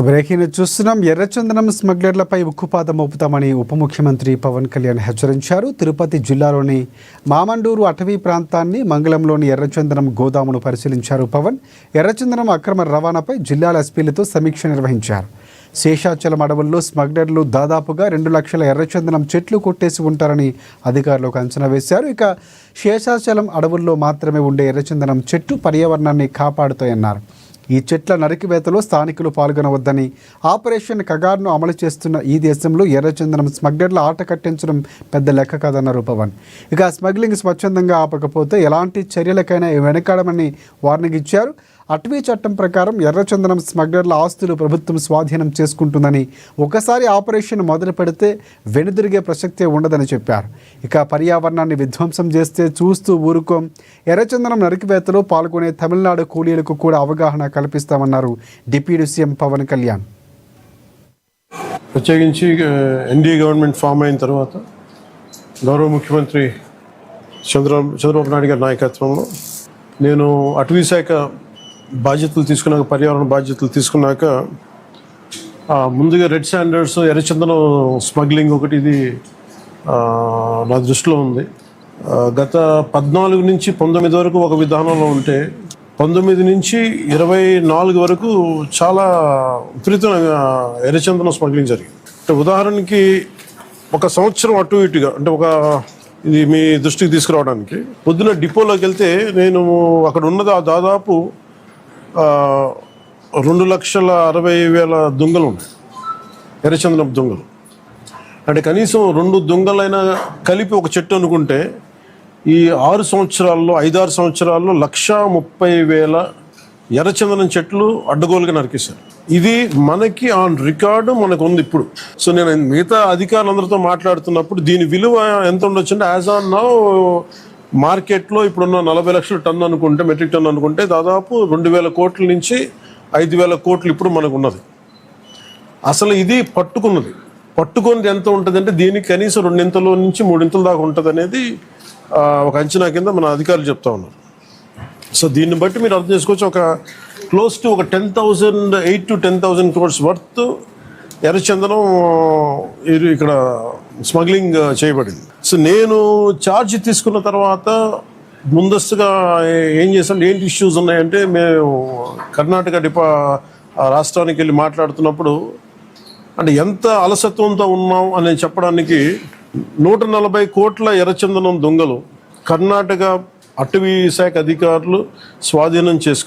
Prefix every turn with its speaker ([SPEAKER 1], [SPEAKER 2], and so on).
[SPEAKER 1] Breaking చూస్తున్నాం. ఎర్రచందనం స్మగ్లర్లపై ఉక్కుపాదం మోపుతామని ఉప ముఖ్యమంత్రి పవన్ కళ్యాణ్ హెచ్చరించారు. తిరుపతి జిల్లాలోని మామండూరు అటవీ ప్రాంతాన్ని, మంగళంలోని ఎర్రచందనం గోదామును పరిశీలించారు పవన్. ఎర్రచందనం అక్రమ రవాణాపై జిల్లాల ఎస్పీలతో సమీక్ష నిర్వహించారు. శేషాచలం అడవుల్లో స్మగ్లర్లు దాదాపుగా 2 లక్షల ఎర్రచందనం చెట్లు కొట్టేసి ఉంటారని అధికారులకు అంచనా వేశారు. ఇక శేషాచలం అడవుల్లో మాత్రమే ఉండే ఎర్రచందనం చెట్టు పర్యావరణాన్ని కాపాడుతాయన్నారు. ఈ చెట్ల నరికివేతలో స్థానికులు పాల్గొనవద్దని, ఆపరేషన్ కగార్ను అమలు చేస్తున్న ఈ దేశంలో ఎర్రచందనం స్మగ్లర్ల ఆట కట్టించడం పెద్ద లెక్క కాదన్నారు పవన్. ఇక స్మగ్లింగ్ స్వచ్ఛందంగా ఆపకపోతే ఎలాంటి చర్యలకైనా వెనకాడమని వార్నింగ్ ఇచ్చారు. అటవీ చట్టం ప్రకారం ఎర్రచందనం స్మగ్లర్ల ఆస్తులు ప్రభుత్వం స్వాధీనం చేసుకుంటుందని, ఒకసారి ఆపరేషన్ మొదలు పెడితే వెనుదిరిగే ప్రసక్తే ఉండదని చెప్పారు. ఇక పర్యావరణాన్ని విధ్వంసం చేస్తే చూస్తూ ఊరుకోం, ఎర్రచందనం నరికివేతలో పాల్గొనే తమిళనాడు కూలీలకు కూడా అవగాహన కల్పిస్తామన్నారు డిప్యూటీ సీఎం పవన్ కళ్యాణ్.
[SPEAKER 2] ప్రత్యేకించి ఎన్డీఏ గవర్నమెంట్ ఫామ్ అయిన తర్వాత గౌరవ ముఖ్యమంత్రి చంద్రబాబు నాయుడు గారి నాయకత్వంలో నేను అటవీ శాఖ బాధ్యతలు తీసుకున్నాక, పర్యావరణ బాధ్యతలు తీసుకున్నాక ముందుగా రెడ్ శాండర్స్ ఎర్రచందనం స్మగ్లింగ్ ఒకటి ఇది నా దృష్టిలో ఉంది. గత 14 నుంచి 19 వరకు ఒక విధానంలో ఉంటే 19 నుంచి 24 వరకు చాలా విపరీతంగా ఎర్రచందనం స్మగ్లింగ్ జరిగింది. అంటే ఉదాహరణకి ఒక సంవత్సరం అటు ఇటుగా, అంటే ఇది మీ దృష్టికి తీసుకురావడానికి, పొద్దున డిపోలోకి వెళ్తే నేను అక్కడ ఉన్నది దాదాపు 2,60,000 దుంగలు ఉన్నాయి, ఎర్రచందనం దుంగలు. అంటే కనీసం 2 దుంగలైనా కలిపి ఒక చెట్టు అనుకుంటే ఈ 6 సంవత్సరాల్లో 5-6 సంవత్సరాల్లో 1,30,000 ఎర్రచందనం చెట్లు అడ్డగోలుగా నరికేశారు. ఇది మనకి ఆన్ రికార్డు మనకు ఉంది ఇప్పుడు. సో నేను మిగతా అధికారులందరితో మాట్లాడుతున్నప్పుడు దీని విలువ ఎంత ఉండొచ్చు అంటే, యాజ్ ఆన్ నౌ మార్కెట్లో ఇప్పుడున్న 40 లక్షల టన్ను అనుకుంటే, మెట్రిక్ టన్ను అనుకుంటే దాదాపు 2,000 కోట్ల నుంచి 5,000 కోట్లు ఇప్పుడు మనకు ఉన్నది. అసలు ఇది పట్టుకున్నది ఎంత ఉంటుంది అంటే, దీనికి కనీసం 2 నుంచి 3 దాకా ఉంటుంది అనేది ఒక అంచనా కింద మన అధికారులు చెప్తా ఉన్నారు. సో దీన్ని బట్టి మీరు అర్థం చేసుకోవచ్చు, ఒక క్లోజ్ టు ఒక 8,000 to 10,000 crores వర్త్ ఎర్రచందనం ఇక్కడ స్మగ్లింగ్ చేయబడింది. సో నేను ఛార్జ్ తీసుకున్న తర్వాత ముందస్తుగా ఏం చేశాను, ఏంటి ఇష్యూస్ ఉన్నాయంటే, మేము కర్ణాటక రాష్ట్రానికి వెళ్ళి మాట్లాడుతున్నప్పుడు అంటే ఎంత అలసత్వంతో ఉన్నాం అని చెప్పడానికి 140 కోట్ల ఎర్రచందనం దొంగలు కర్ణాటక అటవీ శాఖ అధికారులు స్వాధీనం చేసుకున్నారు.